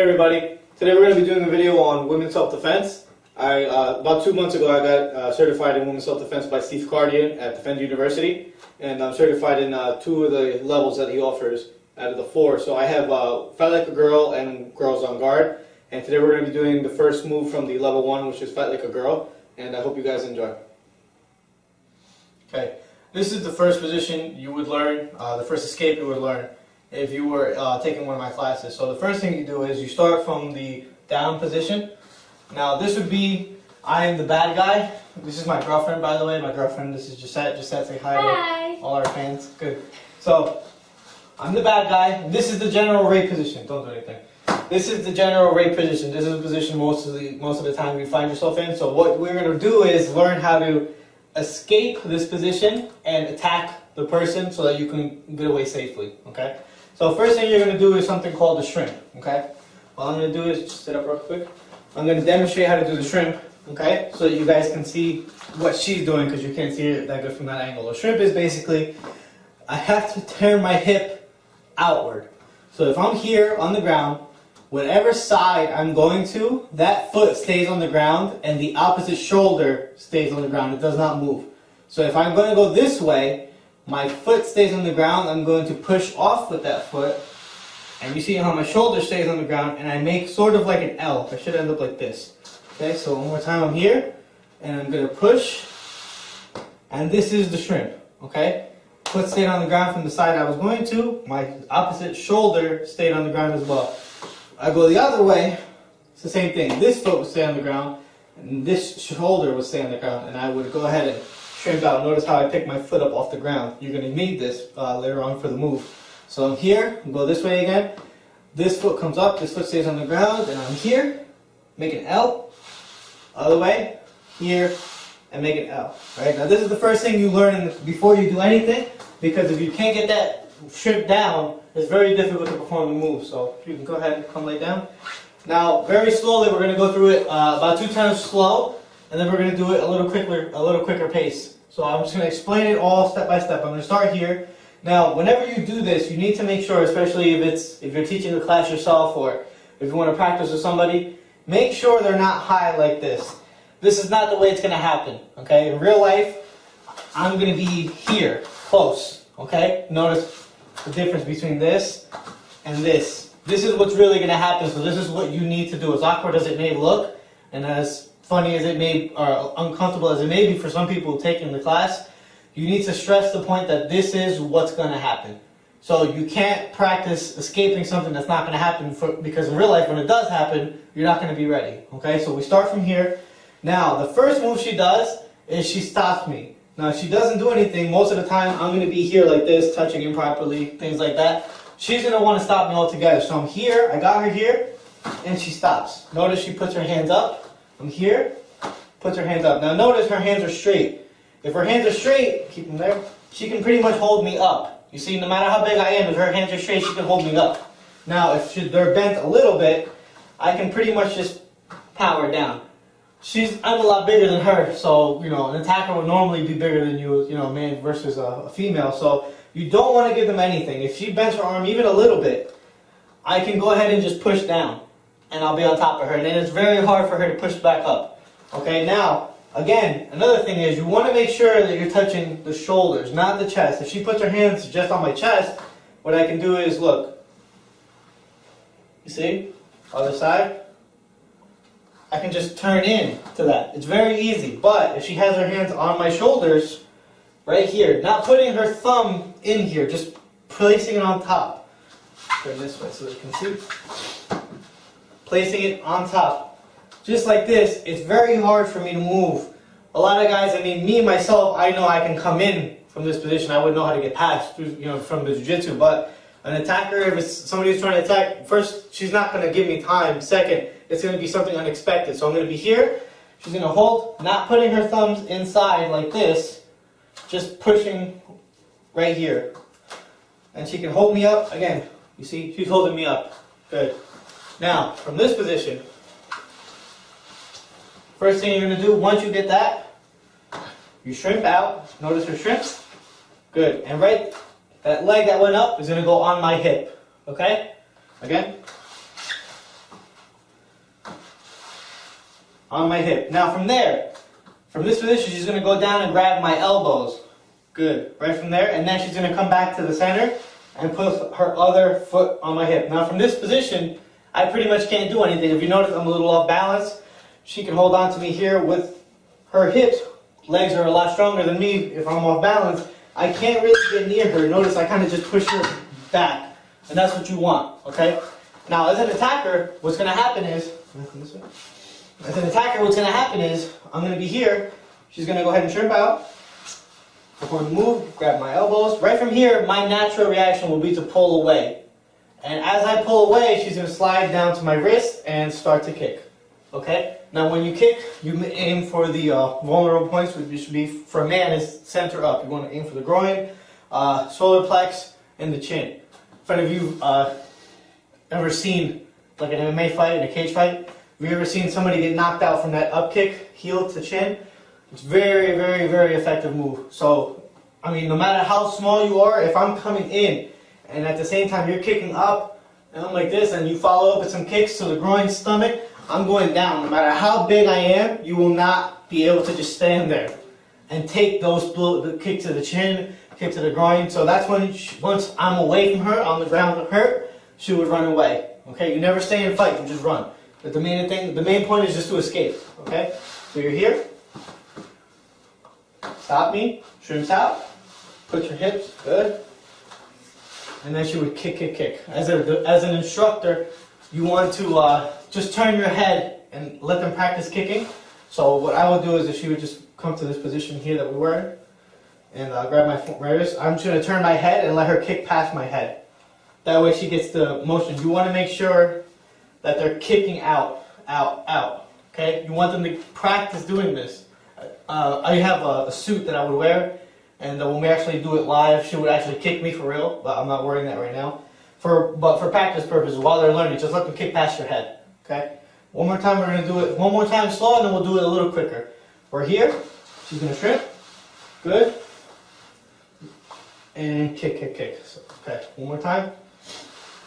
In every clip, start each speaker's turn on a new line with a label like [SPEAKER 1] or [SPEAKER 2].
[SPEAKER 1] everybody. Today we're going to be doing a video on women's self-defense. About 2 months ago I got certified in women's self-defense by Steve Cardian at Defend University, and I'm certified in 2 of the levels that he offers out of the 4. So I have Fight Like a Girl and Girls on Guard, and today we're going to be doing the first move from the level 1, which is Fight Like a Girl, and I hope you guys enjoy. Okay, this is the first position you would learn, the first escape you would learn if you were taking one of my classes. So the first thing you do is you start from the down position. Now this would be, I am the bad guy. This is my girlfriend, by the way. My girlfriend, this is Gisette. Gisette, say hi to all our fans. Good. So, I'm the bad guy. This is the general rape position. Don't do anything. This is the general rape position. This is the position most of the time you find yourself in. So what we're going to do is learn how to escape this position and attack the person so that you can get away safely. Okay? So first thing you're going to do is something called the shrimp, okay? What I'm going to do is just sit up real quick. I'm going to demonstrate how to do the shrimp, okay? So that you guys can see what she's doing because you can't see it that good from that angle. The shrimp is basically, I have to turn my hip outward. So if I'm here on the ground, whatever side I'm going to, that foot stays on the ground and the opposite shoulder stays on the ground. It does not move. So if I'm going to go this way, my foot stays on the ground, I'm going to push off with that foot, and you see how my shoulder stays on the ground, and I make sort of like an L. I should end up like this. Okay, so one more time, I'm here, and I'm going to push, and this is the shrimp, okay? Foot stayed on the ground from the side I was going to, my opposite shoulder stayed on the ground as well. I go the other way, it's the same thing. This foot would stay on the ground, and this shoulder would stay on the ground, and I would go ahead and shrimp out. Notice how I pick my foot up off the ground. You're going to need this later on for the move. So I'm here, go this way again. This foot comes up, this foot stays on the ground, and I'm here, make an L. Other way, here, and make an L. Right? Now this is the first thing you learn before you do anything, because if you can't get that shrimp down, it's very difficult to perform the move. So you can go ahead and come lay down. Now very slowly, we're going to go through it about 2 times slow. And then we're going to do it a little quicker pace. So I'm just going to explain it all step by step. I'm going to start here. Now, whenever you do this, you need to make sure, especially if you're teaching the class yourself or if you want to practice with somebody, make sure they're not high like this. This is not the way it's going to happen. Okay? In real life, I'm going to be here, close. Okay? Notice the difference between this and this. This is what's really going to happen. So this is what you need to do. As awkward as it may look, and as funny as it may, or uncomfortable as it may be for some people taking the class, you need to stress the point that this is what's going to happen. So you can't practice escaping something that's not going to happen, because in real life when it does happen, you're not going to be ready. Okay, so we start from here. Now, the first move she does is she stops me. Now, if she doesn't do anything, most of the time I'm going to be here like this, touching improperly, things like that. She's going to want to stop me altogether. So I'm here, I got her here, and she stops. Notice she puts her hands up. I'm here, puts her hands up. Now notice her hands are straight. If her hands are straight, keep them there, she can pretty much hold me up. You see, no matter how big I am, if her hands are straight, she can hold me up. Now, if they're bent a little bit, I can pretty much just power down. I'm a lot bigger than her, so, you know, an attacker would normally be bigger than you, you know, a man versus a female. So you don't want to give them anything. If she bends her arm even a little bit, I can go ahead and just push down, and I'll be on top of her, and then it's very hard for her to push back up. Okay, now, again, another thing is you want to make sure that you're touching the shoulders, not the chest. If she puts her hands just on my chest, what I can do is, look, you see, other side, I can just turn in to that. It's very easy, but if she has her hands on my shoulders, right here, not putting her thumb in here, just placing it on top. Turn this way so that you can see. Placing it on top. Just like this, it's very hard for me to move. A lot of guys, I mean, me, myself, I know I can come in from this position. I would know how to get past, you know, from the jiu-jitsu. But an attacker, if it's somebody who's trying to attack, first, she's not going to give me time. Second, it's going to be something unexpected. So I'm going to be here. She's going to hold, not putting her thumbs inside like this, just pushing right here. And she can hold me up. Again, you see, she's holding me up. Good. Now, from this position, first thing you're going to do, once you get that, you shrimp out. Notice her shrimps. Good. And right, that leg that went up is going to go on my hip. Okay? Again. on my hip. Now from there, from this position, she's going to go down and grab my elbows. Good. Right from there. And then she's going to come back to the center and put her other foot on my hip. Now from this position, I pretty much can't do anything. If you notice, I'm a little off balance. She can hold on to me here with her hips. Legs are a lot stronger than me if I'm off balance. I can't really get near her. Notice I kind of just push her back. And that's what you want, okay? Now, as an attacker, what's going to happen is, I'm going to be here. She's going to go ahead and shrimp out. I'm going to move, grab my elbows. Right from here, my natural reaction will be to pull away. And as I pull away, she's going to slide down to my wrist and start to kick. Okay? Now, when you kick, you aim for the vulnerable points, which should be, for a man, is center up. You want to aim for the groin, solar plex, and the chin. If any of you ever seen like an MMA fight, in a cage fight, have you ever seen somebody get knocked out from that up kick, heel to chin? It's very, very, very effective move. So, I mean, no matter how small you are, if I'm coming in and at the same time you're kicking up and I'm like this and you follow up with some kicks to the groin, stomach, I'm going down. No matter how big I am, you will not be able to just stand there and take those the kick to the chin, kick to the groin. So that's when, once I'm away from her, on the ground with her, she would run away. Okay, you never stay and fight, you just run. But the main point is just to escape. Okay, so you're here. Stop me, shrimps out, put your hips, good. And then she would kick, kick, kick. As an instructor, you want to just turn your head and let them practice kicking. So what I would do is, if she would just come to this position here that we were in, and grab my wrist, I'm just going to turn my head and let her kick past my head. That way she gets the motion. You want to make sure that they're kicking out, out, out. Okay? You want them to practice doing this. I have a suit that I would wear, and when we actually do it live, she would actually kick me for real, but I'm not wearing that right now. But for practice purposes, while they're learning, just let them kick past your head. Okay? One more time, we're going to do it one more time slow, and then we'll do it a little quicker. We're here. She's going to shrimp. Good. And kick, kick, kick. So, okay, one more time.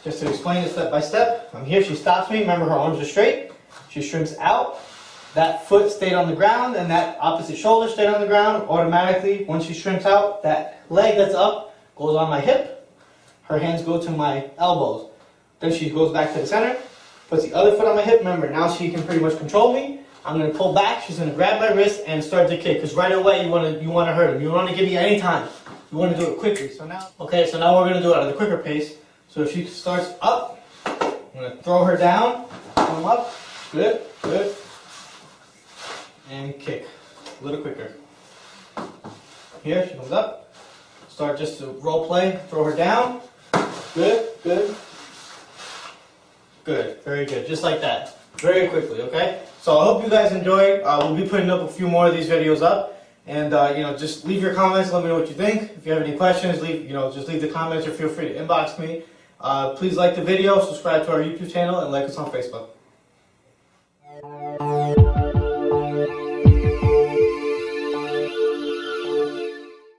[SPEAKER 1] Just to explain it step by step. I'm here, she stops me. Remember, her arms are straight. She shrimps out. That foot stayed on the ground, and that opposite shoulder stayed on the ground. Automatically, once she shrimps out, that leg that's up goes on my hip. Her hands go to my elbows. Then she goes back to the center, puts the other foot on my hip. Remember, now she can pretty much control me. I'm going to pull back. She's going to grab my wrist and start to kick. Because right away, you want to hurt him. You want to give me any time. You want to do it quickly. So now we're going to do it at a quicker pace. So if she starts up, I'm going to throw her down, come up, good, good, and kick, a little quicker. Here, she comes up, start just to role play, throw her down, good, good, good, very good, just like that, very quickly, okay? So I hope you guys enjoyed. We'll be putting up a few more of these videos up. And just leave your comments, let me know what you think. If you have any questions, just leave the comments or feel free to inbox me. Please like the video, subscribe to our YouTube channel, and like us on Facebook.